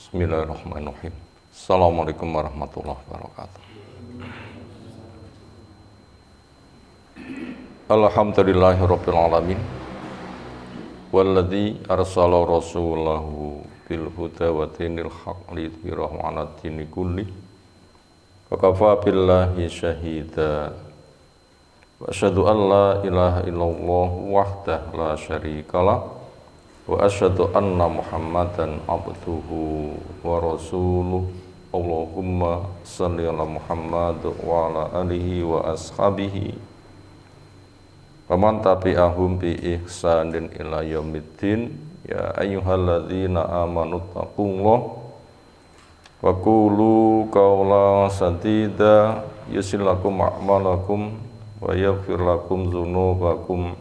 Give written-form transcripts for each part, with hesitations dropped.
Bismillahirrahmanirrahim. Assalamualaikum warahmatullahi wabarakatuh. Alhamdulillahirabbil alamin. Walladzi arsala rasulahu bil huda wa dinil haqq liyudhhirahu 'ala dini kulli. Wa kafa billahi syahida. Wa asyhadu an la ilaha illallah wahdahu la syarikalah. Wa asyhadu anna Muhammadan abduhu wa rasuluh. Allahumma shalli ala Muhammad wa ala alihi wa ashabihi wa man tabi'ahum bi ihsanin ila yaumiddin. Ya ayyuhalladzina amanu taqullaha wa qulu qawlan sadida yuslih lakum a'malakum wa yaghfir lakum dzunubakum.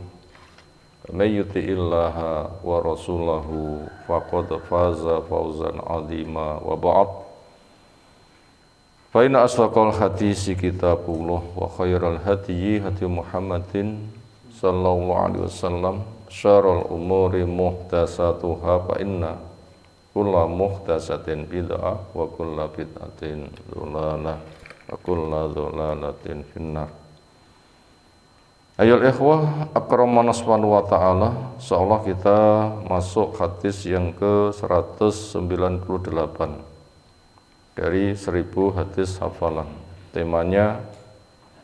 May yuti'illaha wa rasulahu faqad faza fawzan 'azima wa ba'd. Fa inna asdaqal hadisi kitabullah wa khairal hadyi hadyu Muhammadin sallallahu alaihi wasallam. Syarrul umuri muhdatsatuha fa inna kulla muhdatsatin bid'ah wa kulla bid'atin dhalalah wa kulla dhalalatin finnar. Ayol ikhwah akramana subhanahu wa ta'ala, seolah kita masuk hadis yang ke-198 dari 1000 hadis hafalan. Temanya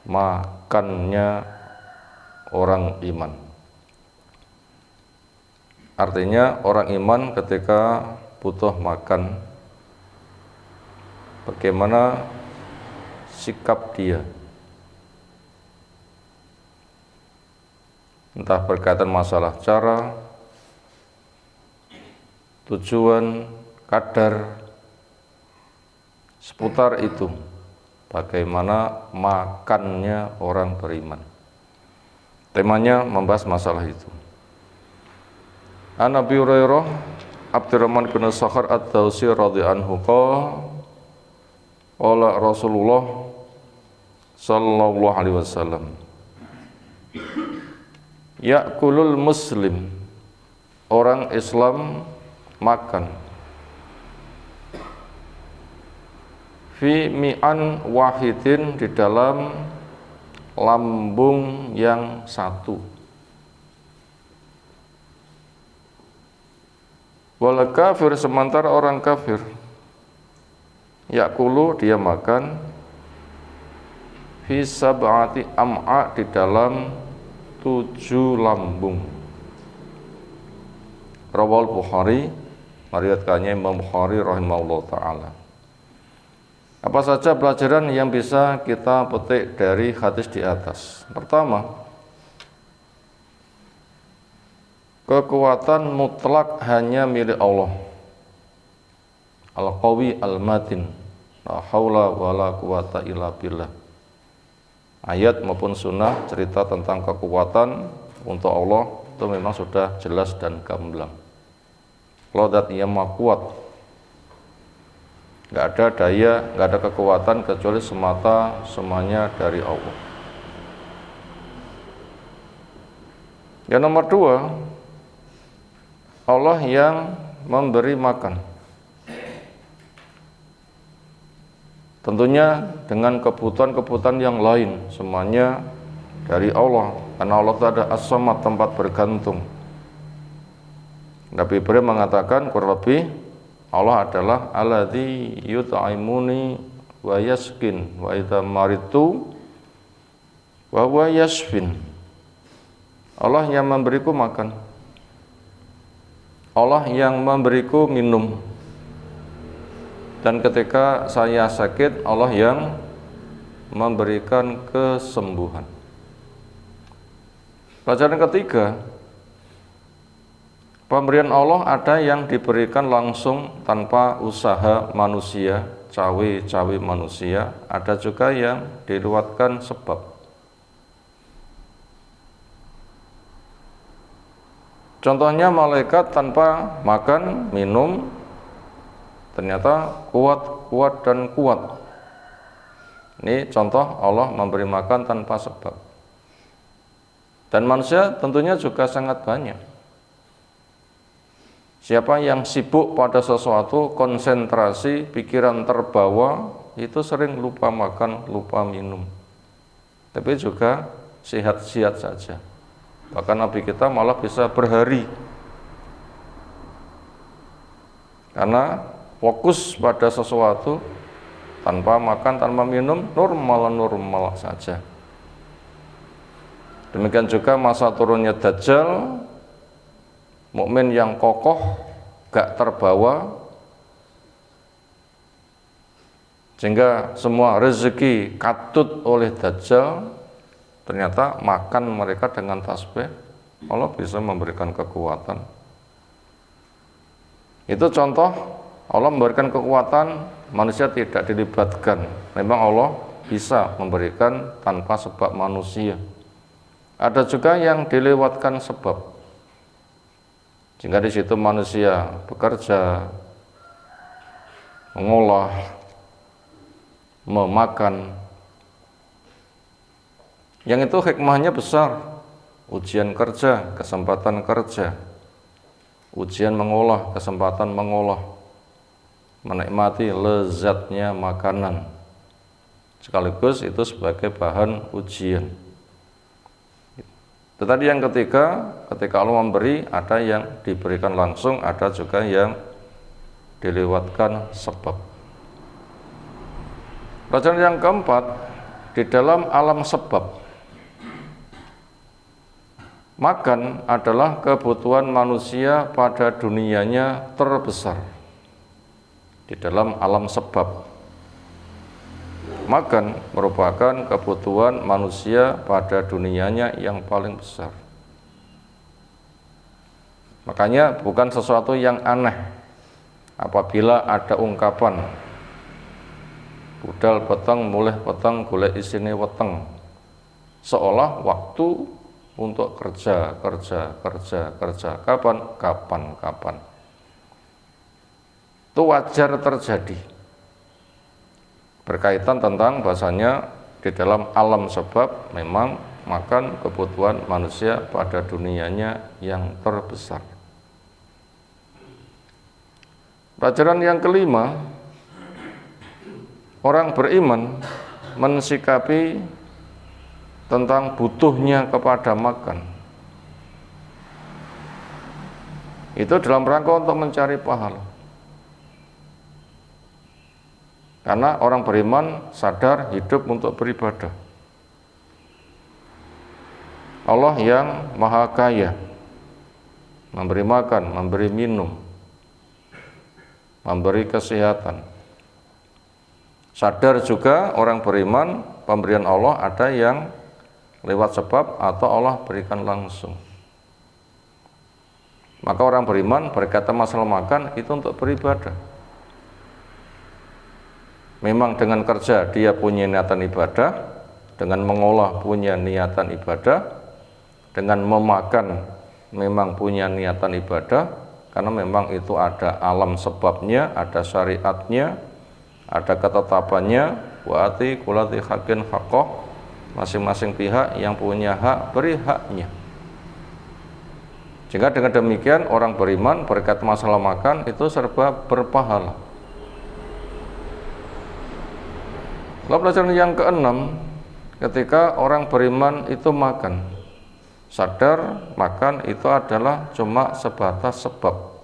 makannya orang iman. Artinya orang iman ketika butuh makan, bagaimana sikap dia, entah berkaitan masalah cara, tujuan, kadar, seputar itu, bagaimana makannya orang beriman. Temanya membahas masalah itu. An Abi Hurairah Abdurrahman bin Sakhar ad-Dawsi radhiyallahu anhu qala Rasulullah sallallahu alaihi wasallam, ya'kulul muslim, orang Islam makan, fi mi'an wahidin, di dalam lambung yang satu, wal kafir, sementara orang kafir, ya'kulu, dia makan, fi sab'ati am'a, di dalam 7 lambung. Rawal Bukhari, meriwayatkannya Imam Bukhari rahimahullah ta'ala. Apa saja pelajaran yang bisa kita petik dari hadis di atas? Pertama, kekuatan mutlak hanya milik Allah. Al-Qawi Al-Matin, la haula wala quwata illa billah. Ayat maupun sunnah cerita tentang kekuatan untuk Allah itu memang sudah jelas dan gamblang. Allah dat yang maha kuat, nggak ada daya, nggak ada kekuatan kecuali semata semuanya dari Allah. Yang nomor 2, Allah yang memberi makan. Tentunya dengan kebutuhan-kebutuhan yang lain, semuanya dari Allah, karena Allah itu ada as-samad, tempat bergantung. Nabi Ibrahim mengatakan kurang lebih, Allah adalah alladzi yut'imuni wa yaskin wa idza maritu wa huwa yashfin. Allah yang memberiku makan, Allah yang memberiku minum, dan ketika saya sakit, Allah yang memberikan kesembuhan. Pelajaran ketiga, pemberian Allah ada yang diberikan langsung tanpa usaha manusia, cawe-cawe manusia, ada juga yang dilewatkan sebab. Contohnya malaikat tanpa makan, minum, ternyata kuat dan kuat. Ini contoh Allah memberi makan tanpa sebab. Dan manusia tentunya juga sangat banyak. Siapa yang sibuk pada sesuatu, konsentrasi, pikiran terbawa, itu sering lupa makan, lupa minum. Tapi juga sehat-sehat saja. Bahkan Nabi kita malah bisa berhari. Karena fokus pada sesuatu, tanpa makan, tanpa minum, normal-normal saja. Demikian juga masa turunnya Dajjal, mukmin yang kokoh, gak terbawa, sehingga semua rezeki katut oleh Dajjal, ternyata makan mereka dengan tasbih, Allah bisa memberikan kekuatan. Itu contoh Allah memberikan kekuatan, manusia tidak dilibatkan. Memang Allah bisa memberikan tanpa sebab manusia. Ada juga yang dilewatkan sebab, sehingga di situ manusia bekerja, mengolah, memakan. Yang itu hikmahnya besar. Ujian kerja, kesempatan kerja, ujian mengolah, kesempatan mengolah, menikmati lezatnya makanan, sekaligus itu sebagai bahan ujian. Tetapi yang ketiga, ketika Allah memberi, ada yang diberikan langsung, ada juga yang dilewatkan sebab. Pelajaran yang keempat, di dalam alam sebab, makan adalah kebutuhan manusia pada dunianya terbesar. Di dalam alam sebab, makan merupakan kebutuhan manusia pada dunianya yang paling besar. Makanya bukan sesuatu yang aneh apabila ada ungkapan budal peteng mulih peteng golek isine weteng, seolah waktu untuk kerja. Kapan. Itu wajar terjadi. Berkaitan tentang bahasanya di dalam alam sebab memang makan kebutuhan manusia pada dunianya yang terbesar. Pelajaran yang kelima, orang beriman mensikapi tentang butuhnya kepada makan itu dalam rangka untuk mencari pahala. Karena orang beriman sadar hidup untuk beribadah. Allah yang maha kaya, memberi makan, memberi minum, memberi kesehatan. Sadar juga orang beriman pemberian Allah ada yang lewat sebab atau Allah berikan langsung. Maka orang beriman berkata masalah makan itu untuk beribadah. Memang dengan kerja dia punya niatan ibadah, dengan mengolah punya niatan ibadah, dengan memakan memang punya niatan ibadah, karena memang itu ada alam sebabnya, ada syariatnya, ada ketetapannya, wa'ati kulati haqqin haqqah, masing-masing pihak yang punya hak beri haknya. Jika dengan demikian orang beriman berkat masalah makan itu serba berpahala. Lalu pelajaran yang keenam, ketika orang beriman itu makan, sadar makan itu adalah cuma sebatas sebab,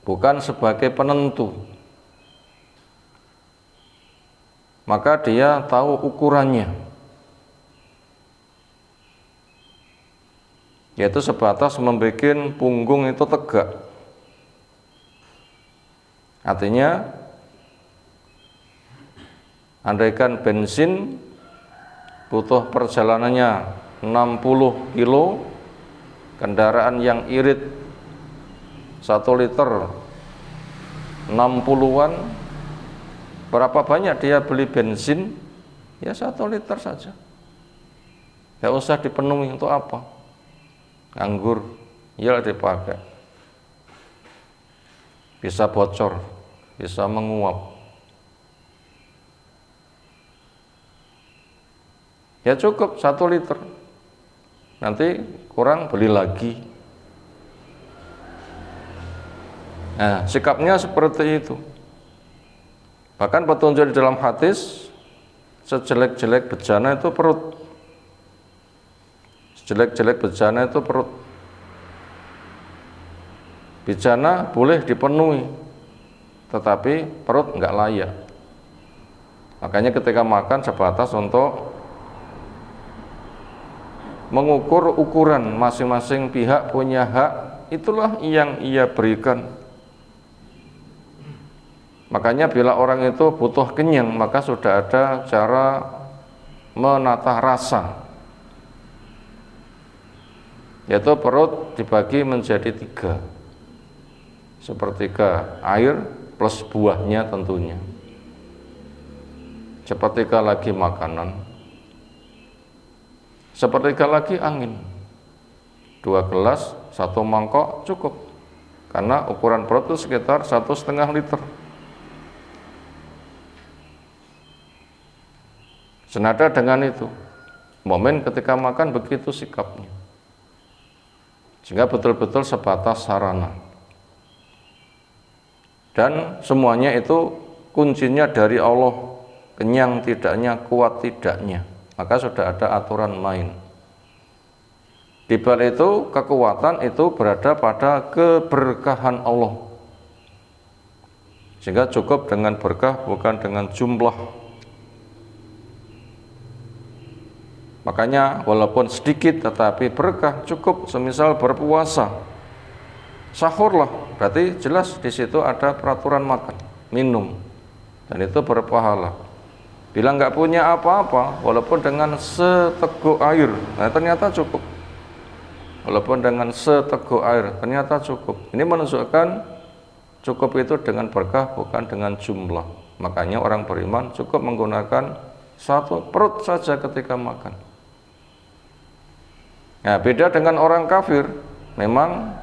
bukan sebagai penentu. Maka dia tahu ukurannya, yaitu sebatas membuat punggung itu tegak. Artinya andaikan bensin butuh perjalanannya 60 kilo, kendaraan yang irit 1 liter 60-an, berapa banyak dia beli bensin? Ya 1 liter saja. Gak usah dipenuhi, untuk apa? Nganggur, ya dipakai. Bisa bocor, bisa menguap. Ya cukup 1 liter. nanti kurang beli lagi. Nah, sikapnya seperti itu. Bahkan petunjuk di dalam hadis, sejelek-jelek bejana itu perut. Sejelek-jelek bejana itu perut. Bejana boleh dipenuhi, tetapi perut enggak layak. Makanya ketika makan sebatas untuk mengukur ukuran, masing-masing pihak punya hak, itulah yang ia berikan. Makanya bila orang itu butuh kenyang, maka sudah ada cara menata rasa, yaitu perut dibagi menjadi 3, sepertiga air plus buahnya tentunya, sepertiga lagi makanan, sepertiga lagi angin. 2 gelas, 1 mangkok cukup, karena ukuran perut itu sekitar 1,5 liter. Senada dengan itu, momen ketika makan begitu sikapnya, sehingga betul-betul sebatas sarana. Dan semuanya itu kuncinya dari Allah, kenyang tidaknya, kuat tidaknya, maka sudah ada aturan main. Di balik itu, kekuatan itu berada pada keberkahan Allah, sehingga cukup dengan berkah, bukan dengan jumlah. Makanya walaupun sedikit tetapi berkah cukup. Semisal berpuasa, sahurlah, berarti jelas di situ ada peraturan makan, minum, dan itu berpahala. Bila nggak punya apa-apa, walaupun dengan seteguk air, nah ternyata cukup. Walaupun dengan seteguk air, ternyata cukup. Ini menunjukkan cukup itu dengan berkah, bukan dengan jumlah. Makanya orang beriman cukup menggunakan 1 perut saja ketika makan. Nah, beda dengan orang kafir, memang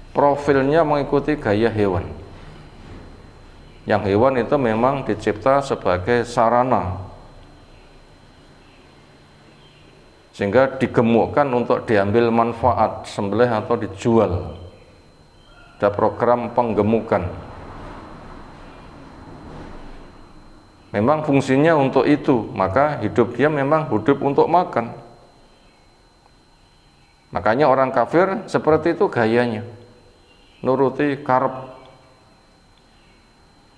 profilnya mengikuti gaya hewan. Yang hewan itu memang dicipta sebagai sarana, sehingga digemukkan untuk diambil manfaat, sembelih atau dijual. Ada program penggemukan. Memang fungsinya untuk itu, maka hidup dia memang hidup untuk makan. Makanya orang kafir seperti itu gayanya, nuruti karep,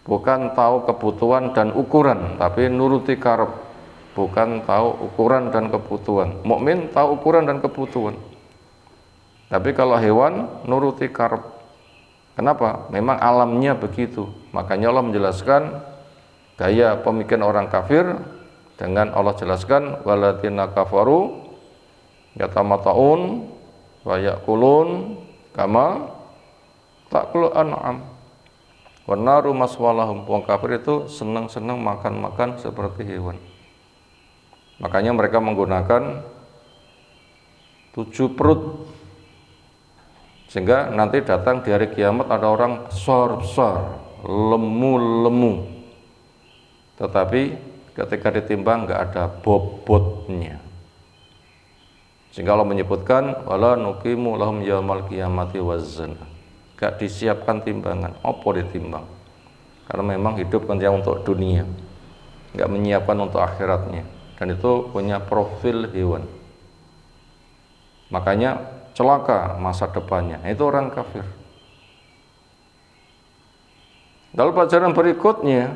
bukan tahu kebutuhan dan ukuran, tapi nuruti karep, bukan tahu ukuran dan kebutuhan. Mukmin tahu ukuran dan kebutuhan, tapi kalau hewan nuruti karep. Kenapa? Memang alamnya begitu. Makanya Allah menjelaskan gaya pemikiran orang kafir dengan Allah jelaskan, walatina kafaru yatamataun wa yakulun kama ta'kulu an'am wa naru maswalahum. Wong kafir itu senang-senang makan-makan seperti hewan. Makanya mereka menggunakan 7 perut, sehingga nanti datang di hari kiamat ada orang besar-besar, lemu-lemu, tetapi ketika ditimbang nggak ada bobotnya. Sehingga Allah menyebutkan wala nuqimu lahum yaumal qiyamati wazna. Gak disiapkan timbangan, apa ditimbang? Karena memang hidup kan untuk dunia, gak menyiapkan untuk akhiratnya, dan itu punya profil hewan. Makanya celaka masa depannya, itu orang kafir. Lalu pelajaran berikutnya,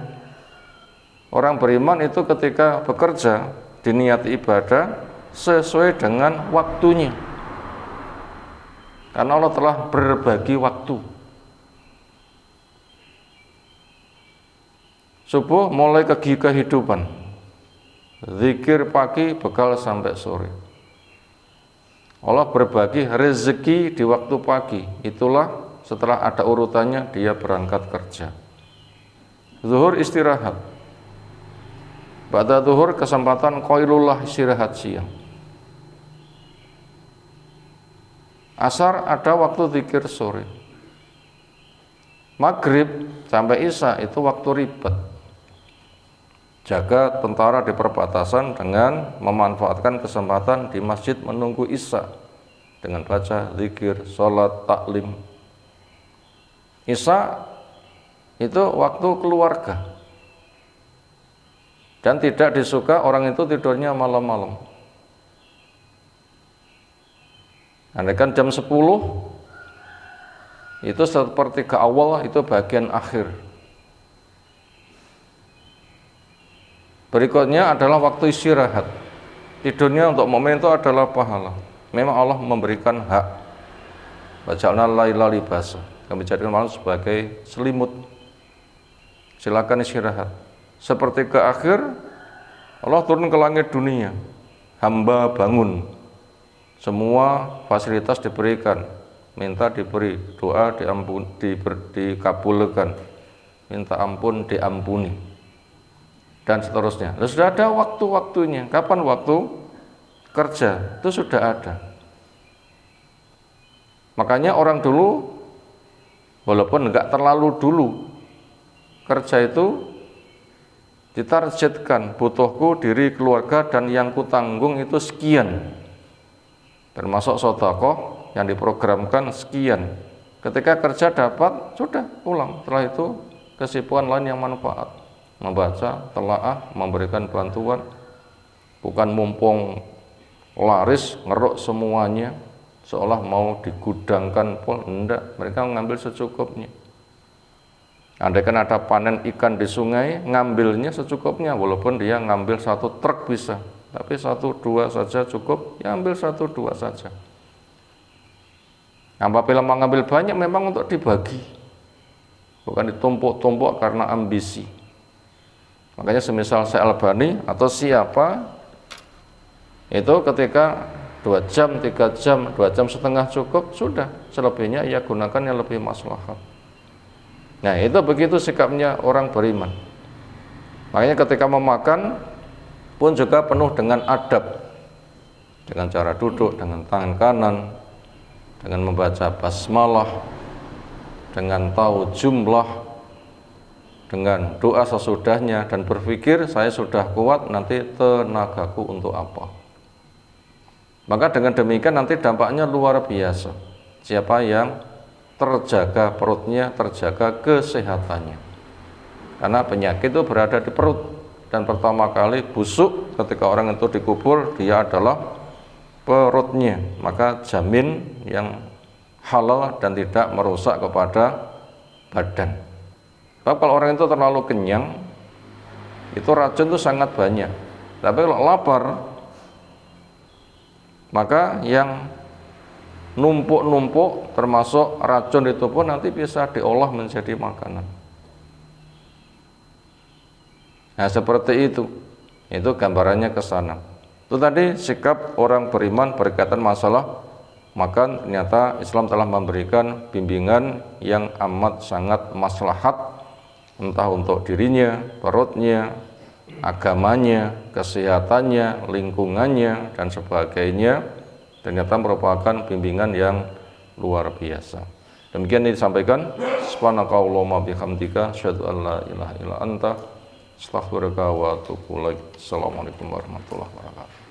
orang beriman itu ketika bekerja diniati ibadah sesuai dengan waktunya, karena Allah telah berbagi waktu. Subuh mulai kehidupan, zikir pagi bekal sampai sore. Allah berbagi rezeki di waktu pagi, itulah setelah ada urutannya dia berangkat kerja. Zuhur istirahat, pada zuhur kesempatan qailullah istirahat siang. Asar ada waktu zikir sore. Maghrib sampai isya itu waktu ribet. jaga tentara di perbatasan dengan memanfaatkan kesempatan di masjid menunggu isya dengan baca zikir, sholat, taklim. Isya itu waktu keluarga dan tidak disuka orang itu tidurnya malam-malam. Andaikan jam 10 itu sepertiga awal, itu bagian akhir. Berikutnya adalah waktu istirahat. Tidurnya untuk momen itu adalah pahala. Memang Allah memberikan hak. Waja'alna laila libasa. Kami jadikan malam sebagai selimut. Silakan istirahat. Seperti ke akhir, Allah turun ke langit dunia. Hamba bangun. Semua fasilitas diberikan. Minta diberi, doa dikabulkan. Minta ampun diampuni. Dan seterusnya. Lalu sudah ada waktu-waktunya. Kapan waktu kerja? Itu sudah ada. Makanya orang dulu, walaupun enggak terlalu dulu, kerja itu ditargetkan, butuhku, diri, keluarga, dan yang kutanggung itu sekian. Termasuk sedekah yang diprogramkan sekian. Ketika kerja dapat, sudah pulang. Setelah itu kesibukan lain yang manfaat. Membaca, telaah, memberikan bantuan. Bukan mumpung laris, ngeruk semuanya, seolah mau digudangkan pun, enggak. Mereka mengambil secukupnya. Andaikan ada panen ikan di sungai, ngambilnya secukupnya, walaupun dia ngambil 1 truk bisa, tapi 1-2 saja cukup, ya ambil 1-2 saja. Apabila mengambil banyak memang untuk dibagi, bukan ditumpuk-tumpuk karena ambisi. Makanya semisal Syekh Albani atau siapa, itu ketika 2 jam, 3 jam, 2 jam setengah cukup, sudah. Selebihnya ia gunakan yang lebih maslahat. Nah, itu begitu sikapnya orang beriman. Makanya ketika memakan pun juga penuh dengan adab. Dengan cara duduk, dengan tangan kanan, dengan membaca basmalah, dengan tahu jumlah, dengan doa sesudahnya, dan berpikir saya sudah kuat, nanti tenagaku untuk apa. Maka dengan demikian nanti dampaknya luar biasa. Siapa yang terjaga perutnya, terjaga kesehatannya. Karena penyakit itu berada di perut, dan pertama kali busuk ketika orang itu dikubur, dia adalah perutnya. Maka jamin yang halal dan tidak merusak kepada badan. Sebab kalau orang itu terlalu kenyang, itu racun itu sangat banyak. Tapi kalau lapar, maka yang numpuk-numpuk termasuk racun itu pun nanti bisa diolah menjadi makanan. Nah, seperti itu gambarannya ke sana. Itu tadi sikap orang beriman berkaitan masalah makan. Ternyata Islam telah memberikan bimbingan yang amat sangat maslahat, entah untuk dirinya, perutnya, agamanya, kesehatannya, lingkungannya, dan sebagainya. Ternyata merupakan bimbingan yang luar biasa. Demikian disampaikan. Subhanakallahumma bihamdika, asyhadu an la ilaha illa anta, astaghfiruka wa atubu ilaik. Assalamualaikum warahmatullahi wabarakatuh.